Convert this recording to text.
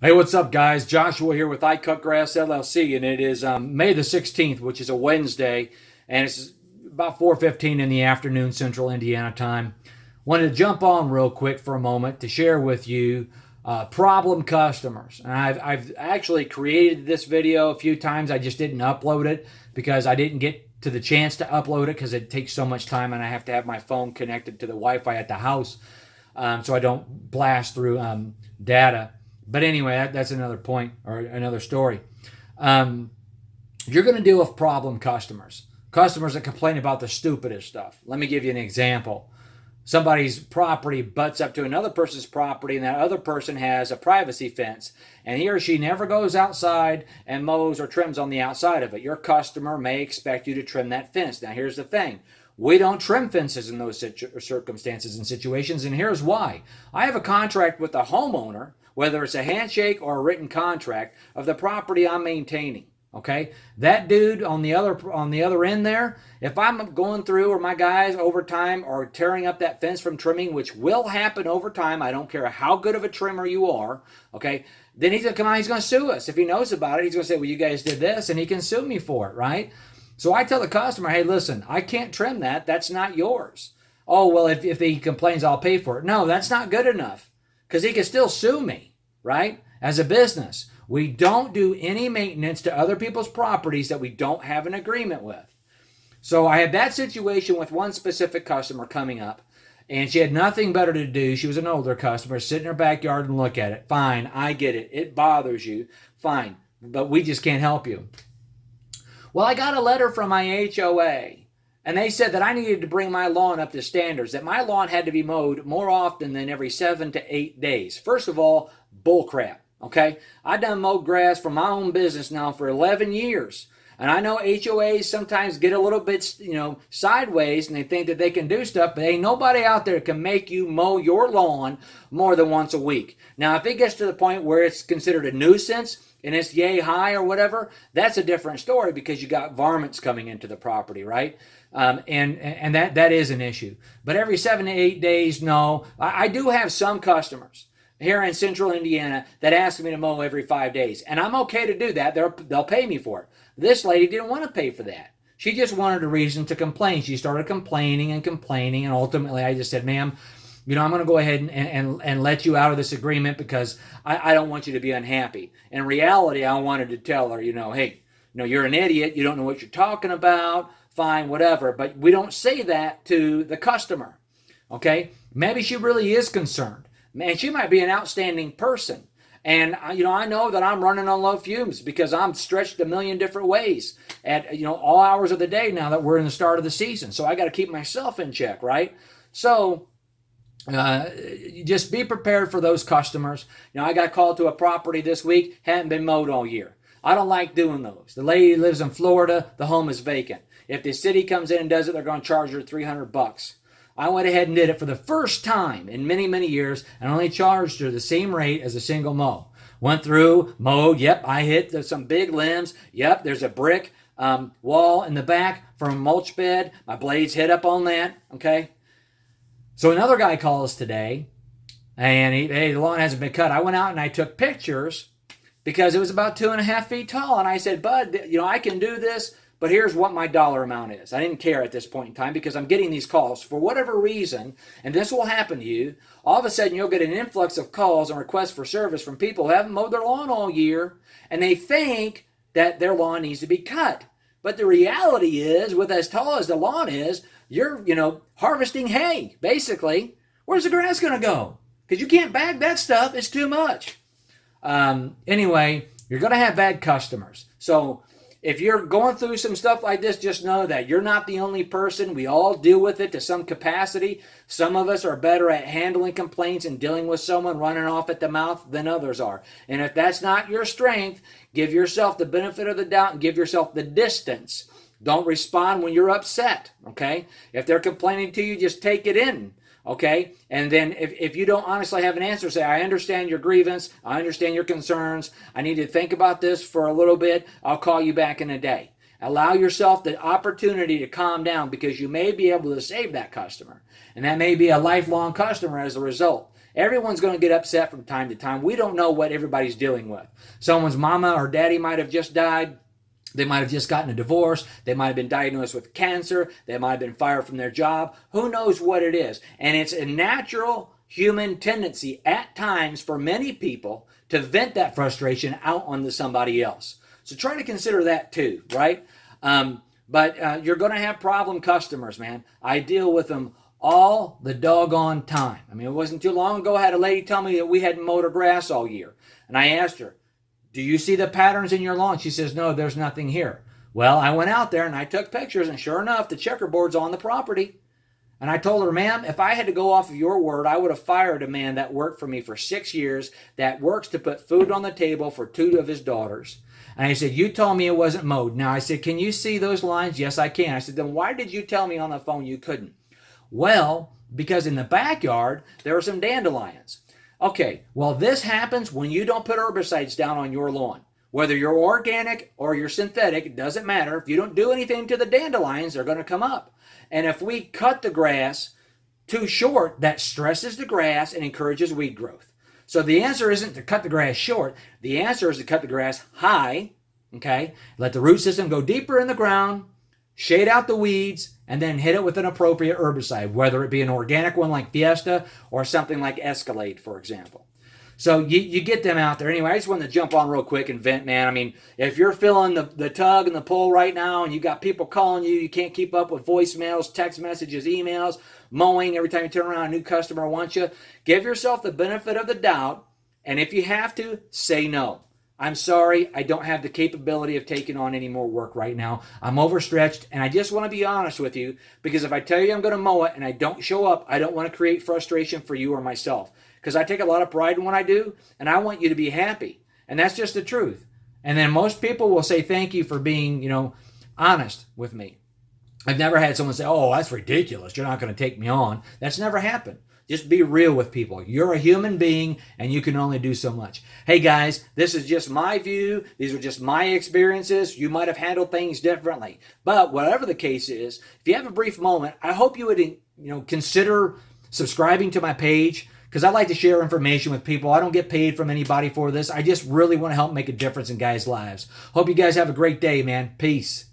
Hey, what's up, guys? Joshua here with I Cut Grass LLC, and it is May the 16th, which is a Wednesday, and it's about 4:15 in the afternoon, Central Indiana time. Wanted to jump on real quick for a moment to share with you problem customers. And I've actually created this video a few times. I just didn't upload it because I didn't get to the chance to upload it because it takes so much time, and I have to have my phone connected to the Wi-Fi at the house, so I don't blast through data. But anyway, that's another point or another story. Um, you're going to deal with problem customers, customers that complain about the stupidest stuff. Let me give you an example. Somebody's property butts up to another person's property, and that other person has a privacy fence, and he or she never goes outside and mows or trims on the outside of it. Your customer may expect you to trim that fence. Now, here's the thing. We don't trim fences in those circumstances and situations, and here's why. I have a contract with the homeowner, whether it's a handshake or a written contract, of the property I'm maintaining. Okay, that dude on the other end there, if I'm going through or my guys over time are tearing up that fence from trimming, which will happen over time, I don't care how good of a trimmer you are, okay, then he's gonna come out, he's gonna sue us. If he knows about it, he's gonna say, well, you guys did this, and he can sue me for it, right? So I tell the customer, hey, listen, I can't trim that. That's not yours. Oh, well, if he complains, I'll pay for it. No, that's not good enough because he can still sue me, right? As a business, we don't do any maintenance to other people's properties that we don't have an agreement with. So I had that situation with one specific customer coming up, and she had nothing better to do. She was an older customer, sit in her backyard and look at it. Fine, I get it. It bothers you. Fine, but we just can't help you. Well, I got a letter from my HOA, and they said that I needed to bring my lawn up to standards, that my lawn had to be mowed more often than every 7 to 8 days. First of all, bullcrap, okay? I've done mowed grass for my own business now for 11 years. And I know HOAs sometimes get a little bit, sideways, and they think that they can do stuff, but ain't nobody out there can make you mow your lawn more than once a week. Now, if it gets to the point where it's considered a nuisance and it's yay high or whatever, that's a different story because you got varmints coming into the property, right? And that is an issue. But every 7 to 8 days, no. I do have some customers here in Central Indiana that ask me to mow every 5 days, and I'm okay to do that. They'll pay me for it. This lady didn't want to pay for that. She just wanted a reason to complain. She started complaining, and ultimately I just said, ma'am, I'm going to go ahead and let you out of this agreement because I don't want you to be unhappy. In reality, I wanted to tell her, hey, you're an idiot. You don't know what you're talking about. Fine, whatever. But we don't say that to the customer, okay? Maybe she really is concerned. Man, she might be an outstanding person. And, I know that I'm running on low fumes because I'm stretched a million different ways at, all hours of the day now that we're in the start of the season. So I got to keep myself in check, right? So just be prepared for those customers. I got called to a property this week, hadn't been mowed all year. I don't like doing those. The lady lives in Florida, the home is vacant. If the city comes in and does it, they're going to charge her $300. I went ahead and did it for the first time in many, many years and only charged her the same rate as a single mow. Went through, mowed, yep, I hit some big limbs. Yep, there's a brick wall in the back from a mulch bed. My blades hit up on that, okay? So another guy calls today, and hey, the lawn hasn't been cut. I went out and I took pictures because it was about 2.5 feet tall, and I said, bud, I can do this, but here's what my dollar amount is. I didn't care at this point in time because I'm getting these calls for whatever reason, and this will happen to you. All of a sudden, you'll get an influx of calls and requests for service from people who haven't mowed their lawn all year, and they think that their lawn needs to be cut. But the reality is, with as tall as the lawn is, you're, harvesting hay, basically. Where's the grass going to go? Because you can't bag that stuff. It's too much. Anyway, you're going to have bad customers. So if you're going through some stuff like this, just know that you're not the only person. We all deal with it to some capacity. Some of us are better at handling complaints and dealing with someone running off at the mouth than others are. And if that's not your strength, give yourself the benefit of the doubt and give yourself the distance. Don't respond when you're upset, okay? If they're complaining to you, just take it in, okay? And then if you don't honestly have an answer, say, I understand your grievance. I understand your concerns. I need to think about this for a little bit. I'll call you back in a day. Allow yourself the opportunity to calm down because you may be able to save that customer. And that may be a lifelong customer as a result. Everyone's going to get upset from time to time. We don't know what everybody's dealing with. Someone's mama or daddy might have just died. They might have just gotten a divorce. They might have been diagnosed with cancer. They might have been fired from their job. Who knows what it is? And it's a natural human tendency at times for many people to vent that frustration out onto somebody else. So try to consider that too, right? But you're going to have problem customers, man. I deal with them all the doggone time. I mean, it wasn't too long ago I had a lady tell me that we hadn't mowed her grass all year. And I asked her, do you see the patterns in your lawn? She says, no, there's nothing here. Well, I went out there and I took pictures, and sure enough, the checkerboard's on the property. And I told her, ma'am, if I had to go off of your word, I would have fired a man that worked for me for 6 years, that works to put food on the table for 2 of his daughters. And I said, you told me it wasn't mowed. Now, I said, can you see those lines? Yes, I can. I said, then why did you tell me on the phone you couldn't? Well, because in the backyard, there are some dandelions. Okay, well, this happens when you don't put herbicides down on your lawn. Whether you're organic or you're synthetic, it doesn't matter. If you don't do anything to the dandelions, they're going to come up. And if we cut the grass too short, that stresses the grass and encourages weed growth. So the answer isn't to cut the grass short. The answer is to cut the grass high, okay? Let the root system go deeper in the ground, shade out the weeds, and then hit it with an appropriate herbicide, whether it be an organic one like Fiesta or something like Escalade, for example. So you get them out there. Anyway, I just wanted to jump on real quick and vent, man. I mean, if you're feeling the tug and the pull right now and you got people calling you, you can't keep up with voicemails, text messages, emails, mowing, every time you turn around, a new customer wants you, give yourself the benefit of the doubt, and if you have to, say no. I'm sorry, I don't have the capability of taking on any more work right now. I'm overstretched, and I just want to be honest with you, because if I tell you I'm going to mow it and I don't show up, I don't want to create frustration for you or myself, because I take a lot of pride in what I do, and I want you to be happy, and that's just the truth. And then most people will say thank you for being, honest with me. I've never had someone say, oh, that's ridiculous, you're not going to take me on. That's never happened. Just be real with people. You're a human being, and you can only do so much. Hey, guys, this is just my view. These are just my experiences. You might have handled things differently. But whatever the case is, if you have a brief moment, I hope you would consider subscribing to my page, because I like to share information with people. I don't get paid from anybody for this. I just really want to help make a difference in guys' lives. Hope you guys have a great day, man. Peace.